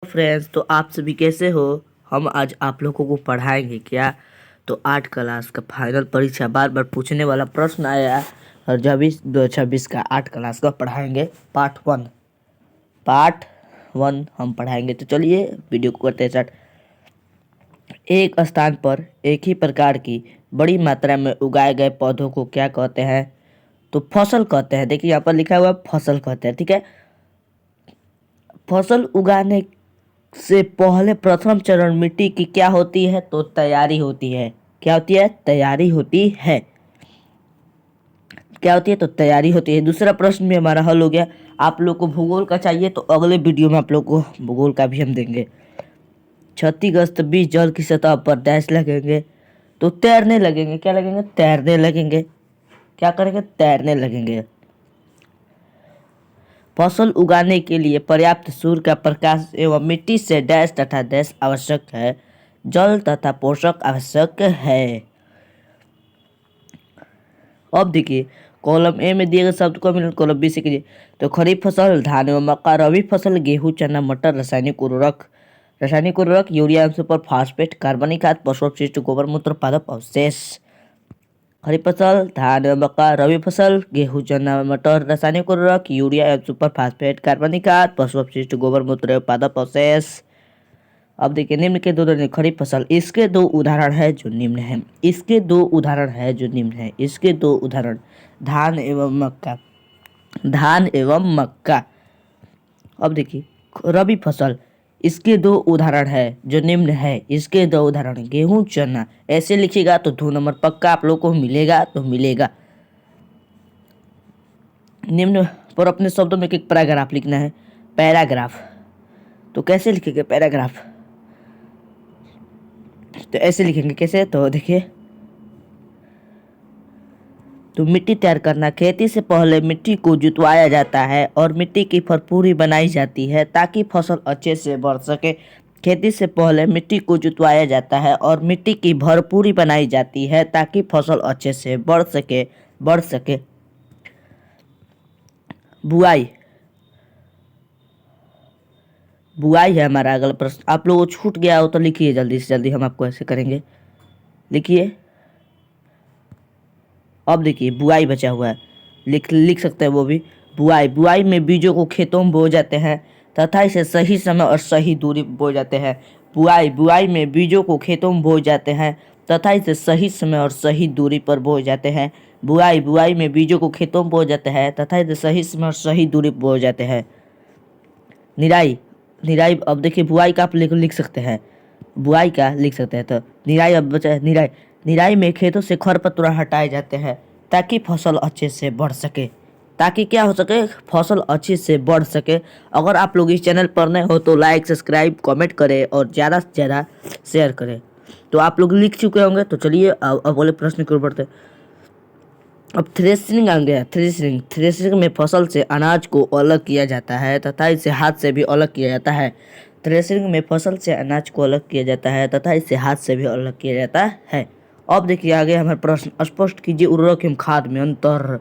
Friends, तो आप सभी कैसे हो। हम आज आप लोगों को पढ़ाएंगे क्या। तो 8 क्लास का फाइनल परीक्षा बार बार पूछने वाला प्रश्न आया और 2026 का 8 क्लास का पढ़ाएंगे पार्ट 1 हम पढ़ाएंगे। तो चलिए वीडियो को करते हैं स्टार्ट। एक स्थान पर एक ही प्रकार की बड़ी मात्रा में उगाए गए पौधों को क्या कहते हैं। तो फसल कहते हैं। देखिए यहाँ पर लिखा हुआ है फसल कहते हैं, ठीक है। फसल उगाने से पहले प्रथम चरण मिट्टी की क्या होती है। तो तैयारी होती है। क्या होती है? तैयारी होती है। क्या होती है? तो तैयारी होती है। दूसरा प्रश्न भी हमारा हल हो गया। आप लोग को भूगोल का चाहिए तो अगले वीडियो में आप लोग को भूगोल का भी हम देंगे। क्षतिग्रस्त बीज जल की सतह पर डैश लगेंगे तो तैरने लगेंगे। क्या लगेंगे? तैरने लगेंगे। क्या करेंगे? तैरने लगेंगे। फसल उगाने के लिए पर्याप्त सूर्य का प्रकाश एवं मिट्टी से डैश तथा डैश आवश्यक है। जल तथा पोषक आवश्यक है। अब देखिए कॉलम ए में दिए गए शब्द को मिलन कॉलम बी से कीजिए। तो खरीफ फसल धान एवं मक्का, रबी फसल गेहूं चना मटर, रासायनिक उर्वरक यूरिया सुपर फास्फेट, कार्बनिक खाद पशु अपशिष्ट गोबर मूत्र पादप अवशेष। खरीफ फसल धान एवं मक्का, रबी फसल गेहूं चना मटर, रासायनिक उर्वरक यूरिया एवं सुपर फास्फेट, कार्बनिक खाद पशु अपशिष्ट गोबर मूत्र एवं पादप अवशेष। अब देखिए निम्न के दो खरीफ फसल, इसके दो उदाहरण है जो निम्न है। इसके दो उदाहरण है जो निम्न है। इसके दो उदाहरण धान एवं मक्का। धान एवं मक्का। अब देखिए रबी फसल, इसके दो उदाहरण है जो निम्न है। इसके दो उदाहरण गेहूं चना। ऐसे लिखिएगा तो 2 नंबर पक्का आप लोग को मिलेगा तो मिलेगा। निम्न पर अपने शब्दों में एक पैराग्राफ लिखना है। पैराग्राफ तो कैसे लिखेंगे? पैराग्राफ तो ऐसे लिखेंगे। कैसे? तो देखिए तो मिट्टी तैयार करना, खेती से पहले मिट्टी को जुतवाया जाता है और मिट्टी की भरपूरी बनाई जाती है ताकि फसल अच्छे से बढ़ सके। खेती से पहले मिट्टी को जुतवाया जाता है और मिट्टी की भरपूरी बनाई जाती है ताकि फसल अच्छे से बढ़ सके। बुआई बुआई है हमारा अगला प्रश्न। आप लोगों को छूट गया हो तो लिखिए जल्दी से जल्दी, हम आपको ऐसे करेंगे। लिखिए। अब देखिए बुआई बचा हुआ है, लिख सकते हैं वो भी। बुआई में बीजों को खेतों में बोए जाते हैं तथा इसे सही समय और सही दूरी पर बोए जाते हैं। बुआई में बीजों को खेतों में बोए जाते हैं तथा इसे सही समय और सही दूरी पर बोए जाते हैं। बुआई में बीजों को खेतों में बोए जाते हैं तथा इसे सही समय और सही दूरी पर बोए जाते हैं। निराई अब देखिए बुआई का आप लिख सकते हैं। बुआई का लिख सकते हैं। तो निराई अब बचा है। निराई में खेतों से खरपतवार हटाए जाते हैं ताकि फसल अच्छे से बढ़ सके। ताकि क्या हो सके? फसल अच्छे से बढ़ सके। अगर आप लोग इस चैनल पर नए हो तो लाइक सब्सक्राइब कमेंट करें और ज़्यादा से ज़्यादा शेयर करें। तो आप लोग लिख चुके होंगे। तो चलिए अब अगले प्रश्न की ओर बढ़ते हैं। अब थ्रेसिंग आ गया। थ्रेसिंग में फसल से अनाज को अलग किया जाता है तथा इसे हाथ से भी अलग किया जाता है। थ्रेसिंग में फसल से अनाज को अलग किया जाता है तथा इसे हाथ से भी अलग किया जाता है। अब देखिए आगे हमारा प्रश्न, स्पष्ट कीजिए उर्वरक एवं खाद में अंतर।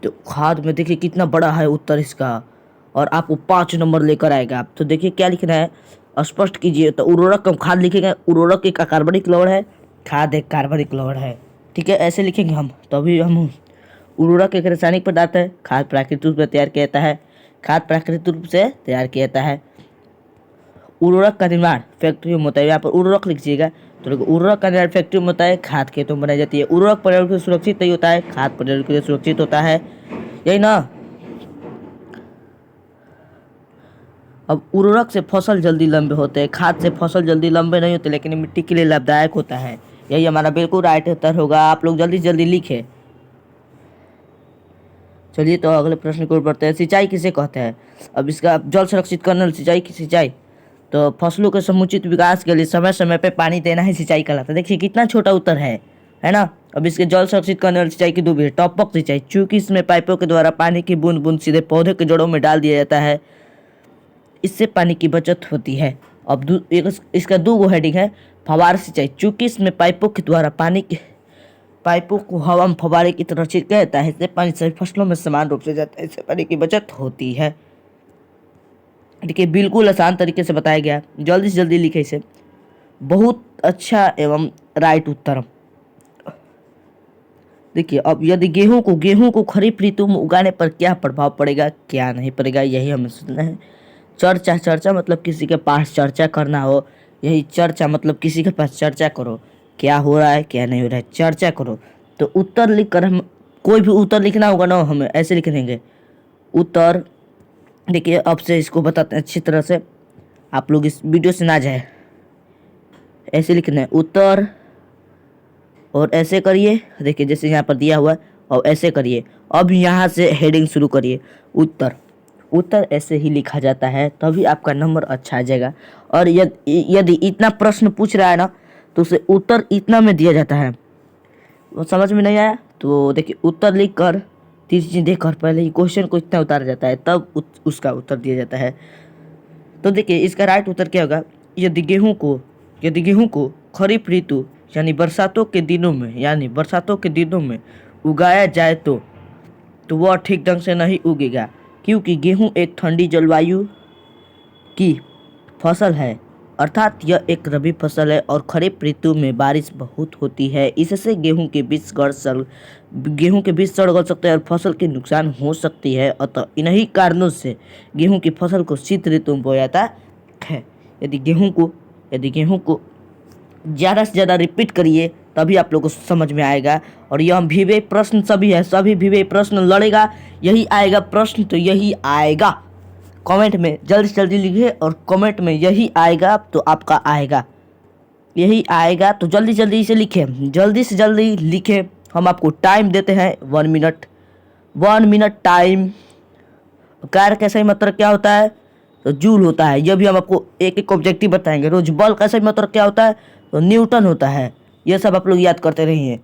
तो खाद में देखिए कितना बड़ा है उत्तर इसका और आपको 5 नंबर लेकर आएगा। तो देखिए क्या लिखना है, स्पष्ट कीजिए। तो उर्वरक एवं खाद लिखेंगे। उर्वरक एक कार्बनिक लवण है, खाद एक कार्बनिक लवण है, ठीक है। ऐसे लिखेंगे हम। तो अभी हम उर्वरक एक रासायनिक पदार्थ है, खाद प्राकृतिक रूप से तैयार किया जाता है। खाद प्राकृतिक रूप से तैयार किया जाता है। उर्वरक का निर्माण फैक्ट्री में होता है। यहाँ पर उर्वरक लिखिएगा। तो उर्वरक का निर्माण फैक्ट्री में होता है, खाद खेतों में बनाई जाती है। उर्वरक पर्यावरण के लिए सुरक्षित नहीं होता है, खाद पर्यावरण के लिए सुरक्षित होता है। यही ना। अब उर्वरक से फसल जल्दी लंबे होते हैं, खाद से फसल जल्दी लंबे नहीं होते लेकिन मिट्टी के लिए लाभदायक होता है। यही हमारा बिल्कुल राइट उत्तर होगा। आप लोग जल्दी जल्दी लिखें। चलिए तो अगले प्रश्न की ओर बढ़ते हैं। सिंचाई किसे कहते हैं? अब इसका जल संरक्षित करना सिंचाई। तो फसलों के समुचित विकास के लिए समय समय पे पानी देना ही सिंचाई कहलाता है। देखिए कितना छोटा उत्तर है ना। अब इसके जल संरक्षित करने वाली सिंचाई की दो विधि। टपक सिंचाई, चूंकि इसमें पाइपों के द्वारा पानी की बूंद बूंद सीधे पौधे के जड़ों में डाल दिया जाता है, इससे पानी की बचत होती है। अब इसका दो गो हेडिंग है। फव्वारा सिंचाई, चूंकि इसमें पाइपों को हवा में फव्वारे की तरह छिड़का जाता है, इससे पानी सभी फसलों में समान रूप से जाता है, इससे पानी की बचत होती है। देखिए बिल्कुल आसान तरीके से बताया गया, जल्दी से जल्दी लिखे इसे। बहुत अच्छा एवं राइट उत्तर। देखिए अब यदि गेहूं को खरीफ ऋतु में उगाने पर क्या प्रभाव पड़ेगा, क्या नहीं पड़ेगा, यही हमें सोचना है। चर्चा, चर्चा मतलब किसी के पास चर्चा करना हो, यही चर्चा मतलब किसी के पास चर्चा करो, क्या हो रहा है क्या नहीं हो रहा है, चर्चा करो। तो उत्तर लिख कर हम कोई भी उत्तर लिखना होगा ना, हमें ऐसे लिख देंगे उत्तर। देखिए अब से इसको बताते हैं अच्छी तरह से, आप लोग इस वीडियो से ना जाए। ऐसे लिखना है उत्तर, और ऐसे करिए, देखिए जैसे यहाँ पर दिया हुआ है, और ऐसे करिए। अब यहाँ से हेडिंग शुरू करिए उत्तर। उत्तर ऐसे ही लिखा जाता है, तभी आपका नंबर अच्छा आ जाएगा। और यदि इतना प्रश्न पूछ रहा है ना, तो उसे उत्तर इतना में दिया जाता है। वो समझ में नहीं आया तो देखिए उत्तर लिख कर 30 देख कर पहले ही क्वेश्चन को इतना उतारा जाता है, तब उसका उत्तर दिया जाता है। तो देखिए इसका राइट उत्तर क्या होगा, यदि गेहूं को खरीफ ऋतु यानी बरसातों के दिनों में उगाया जाए तो वह ठीक ढंग से नहीं उगेगा, क्योंकि गेहूं एक ठंडी जलवायु की फसल है, अर्थात यह एक रबी फसल है और खरीफ ऋतु में बारिश बहुत होती है। इससे गेहूं के बीज सड़ गल सकते हैं और फसल के नुकसान हो सकती है। अतः इन्हीं कारणों से गेहूं की फसल को शीत ऋतु में बोया जाता है। यदि गेहूं को ज़्यादा से ज़्यादा रिपीट करिए, तभी आप लोगों को समझ में आएगा। और यह भिवे प्रश्न सभी है, सभी भिवे प्रश्न लड़ेगा, यही आएगा प्रश्न, तो यही आएगा। कमेंट में जल्दी से जल्दी लिखिए, और कमेंट में यही आएगा तो आपका आएगा, यही आएगा। तो जल्दी जल्दी से लिखें, जल्दी से जल्दी लिखें। हम आपको टाइम देते हैं 1 मिनट, 1 मिनट टाइम। कार का सही मतलब क्या होता है, तो जूल होता है। यह भी हम आपको एक एक ऑब्जेक्टिव बताएंगे रोज। बल का सही मतलब क्या होता है, तो न्यूटन होता है। यह सब आप लोग याद करते रहिए,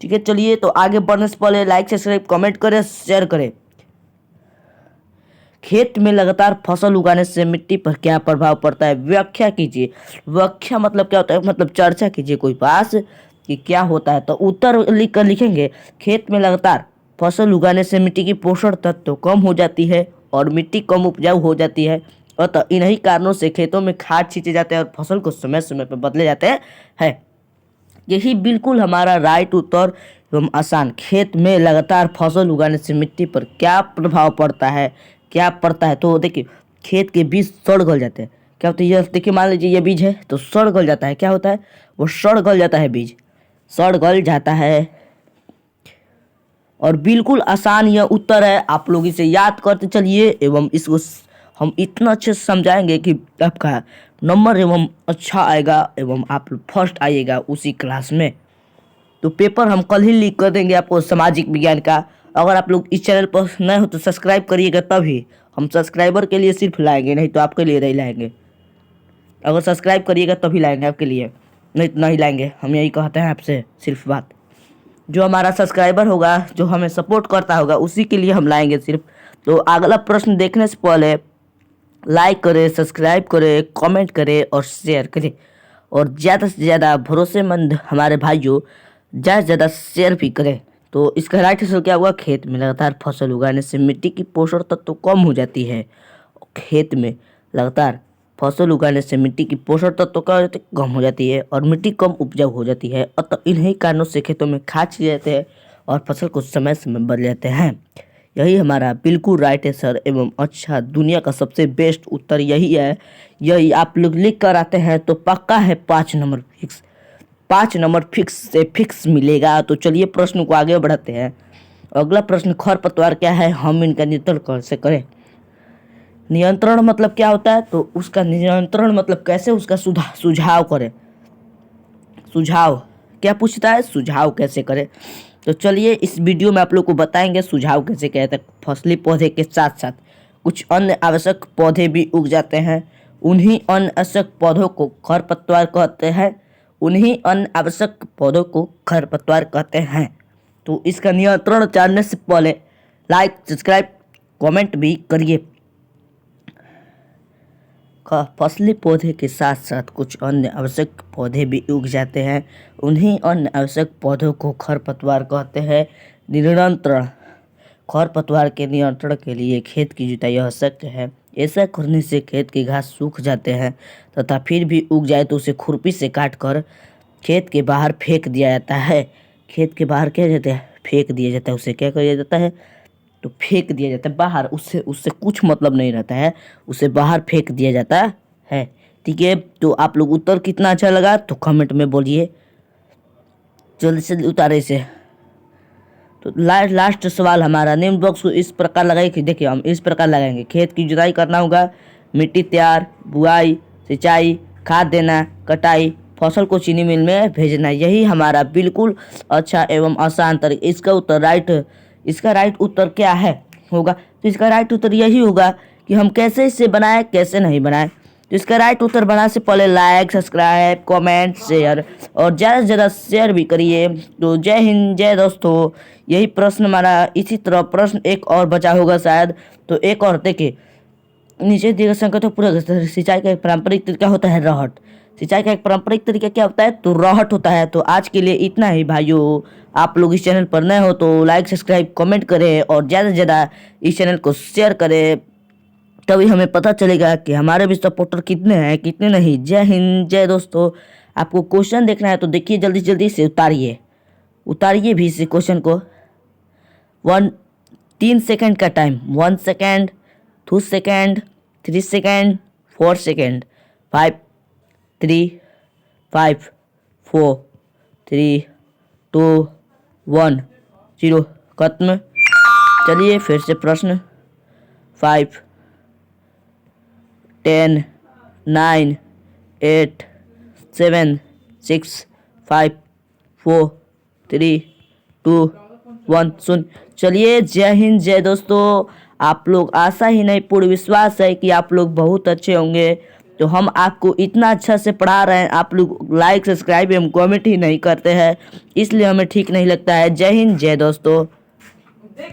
ठीक है। चलिए तो आगे बढ़ने से पहले लाइक सब्सक्राइब कमेंट करें, शेयर करें। खेत में लगातार फसल उगाने से मिट्टी पर क्या प्रभाव पड़ता है, व्याख्या कीजिए। व्याख्या मतलब क्या होता है, मतलब चर्चा कीजिए कोई पास कि क्या होता है। तो उत्तर लिख कर लिखेंगे, खेत में लगातार फसल उगाने से मिट्टी की पोषण तत्व कम हो जाती है और मिट्टी कम उपजाऊ हो जाती है। अतः इन्हीं कारणों से खेतों में खाद छींचे जाते हैं और फसल को समय समय पर बदले जाते हैं। यही बिल्कुल हमारा राइट उत्तर एवं आसान। खेत में लगातार फसल उगाने से मिट्टी पर क्या प्रभाव पड़ता है, क्या पड़ता है। तो देखिए खेत के बीज सड़ गल जाते हैं, क्या होता है, ये देखिए मान लीजिए ये बीज है तो सड़ गल जाता है, क्या होता है, वो सड़ गल जाता है, बीज सड़ गल जाता है। और बिल्कुल आसान यह उत्तर है, आप लोग इसे याद करते चलिए एवं इसको हम इतना अच्छे से समझाएंगे कि आपका नंबर एवं अच्छा आएगा एवं आप फर्स्ट आइएगा उसी क्लास में। तो पेपर हम कल ही लीक कर देंगे आपको सामाजिक विज्ञान का। अगर आप लोग इस चैनल पर नए हो तो सब्सक्राइब करिएगा, तभी हम सब्सक्राइबर के लिए सिर्फ लाएंगे, नहीं तो आपके लिए नहीं लाएंगे। अगर सब्सक्राइब करिएगा तभी लाएंगे आपके लिए, नहीं तो नहीं लाएंगे। हम यही कहते हैं आपसे सिर्फ बात। जो हमारा सब्सक्राइबर होगा, जो हमें सपोर्ट करता होगा, उसी के लिए हम लाएंगे सिर्फ। तो अगला प्रश्न देखने से पहले लाइक करें, सब्सक्राइब करें, कमेंट करें और शेयर करें। और ज़्यादा से ज़्यादा भरोसेमंद हमारे भाइयों ज़्यादा से ज़्यादा शेयर भी करें। तो इसका राइट आंसर क्या हुआ, खेत में लगातार फसल उगाने से मिट्टी की पोषण तत्व तो कम हो जाती है। खेत में लगातार फसल उगाने से मिट्टी की पोषण तत्व कम हो जाती है और मिट्टी कम उपजाऊ हो जाती है। अतः इन्हीं कारणों से खेतों में खाद छिड़के जाते हैं और फसल को समय समय बदल जाते हैं। यही हमारा बिल्कुल राइट है सर एवं अच्छा, दुनिया का सबसे बेस्ट उत्तर यही है। यही आप लोग लिख कर आते हैं तो पक्का है 5 नंबर फिक्स, 5 नंबर फिक्स से फिक्स मिलेगा। तो चलिए प्रश्न को आगे बढ़ाते हैं। अगला प्रश्न, खरपतवार क्या है, हम इनका नियंत्रण कैसे करें। नियंत्रण मतलब क्या होता है, तो उसका नियंत्रण मतलब कैसे उसका सुझाव करें। सुझाव क्या पूछता है, सुझाव कैसे करें। तो चलिए इस वीडियो में आप लोग को बताएंगे सुझाव कैसे कहते हैं। फसली पौधे के साथ साथ कुछ अन्य आवश्यक पौधे भी उग जाते हैं, उन्हीं अन्य आवश्यक पौधों को खरपतवार कहते हैं। उन्हीं अन्य आवश्यक पौधों को खरपतवार कहते हैं। तो इसका नियंत्रण जानने से पहले लाइक सब्सक्राइब कमेंट भी करिए। फसली पौधे के साथ साथ कुछ अन्य आवश्यक पौधे भी उग जाते हैं, उन्हीं अन्य आवश्यक पौधों को खरपतवार कहते हैं। नियंत्रण, खरपतवार के नियंत्रण के लिए खेत की जुताई आवश्यक है ऐसा करने से खेत की घास सूख जाते हैं तथा फिर भी उग जाए तो उसे खुरपी से काट कर खेत के बाहर फेंक दिया जाता है। खेत के बाहर क्या जाता है, फेंक दिया जाता है। उसे क्या किया जाता है, तो फेंक दिया जाता है बाहर। उससे उससे कुछ मतलब नहीं रहता है, उसे बाहर फेंक दिया जाता है। ठीक है, तो आप लोग उत्तर कितना अच्छा लगा तो कमेंट में बोलिए, जल्दी से उतारे इसे। तो लास्ट सवाल हमारा नेम बॉक्स को इस प्रकार लगाए कि देखिए हम इस प्रकार लगाएंगे। खेत की जुताई करना होगा, मिट्टी तैयार, बुआई, सिंचाई, खाद देना, कटाई, फसल को चीनी मिल में भेजना। यही हमारा बिल्कुल अच्छा एवं आसान तरीका। इसका राइट उत्तर क्या है होगा, तो इसका राइट उत्तर यही होगा कि हम कैसे इसे बनाएं, कैसे नहीं बनाएं। तो इसका राइट उत्तर बनाने से पहले लाइक, सब्सक्राइब, कमेंट, शेयर और ज़्यादा से ज़्यादा शेयर भी करिए। तो जय हिंद, जय दोस्तों। यही प्रश्न हमारा, इसी तरह प्रश्न एक और बचा होगा शायद, तो एक और देखिए। नीचे दिए गए संकेत तो पूरा सिंचाई का एक पारंपरिक तरीका होता है रहट। सिंचाई का एक पारंपरिक तरीका क्या होता है, तो रहट होता है। तो आज के लिए इतना ही भाइयों। आप लोग इस चैनल पर नए हो तो लाइक, सब्सक्राइब, कमेंट करें और ज़्यादा से ज़्यादा इस चैनल को शेयर करें, तभी हमें पता चलेगा कि हमारे भी सपोर्टर कितने हैं कितने नहीं। जय हिंद, जय दोस्तों। आपको क्वेश्चन देखना है तो देखिए, जल्दी जल्दी से उतारिए भी इस क्वेश्चन को। 3 सेकंड का time, 1 second, 2 second, 3 second, 4 second, 5 3 5 4 3 2 1 0 खत्म। चलिए फिर से प्रश्न। 5 10 9 8 7 6 5 4 3 2 1 0। चलिए, जय हिंद, जय दोस्तों। आप लोग, आशा ही नहीं पूर्ण विश्वास है कि आप लोग बहुत अच्छे होंगे। तो हम आपको इतना अच्छा से पढ़ा रहे हैं, आप लोग लाइक, सब्सक्राइब एवं कमेंट ही नहीं करते हैं, इसलिए हमें ठीक नहीं लगता है। जय हिंद, जय दोस्तों।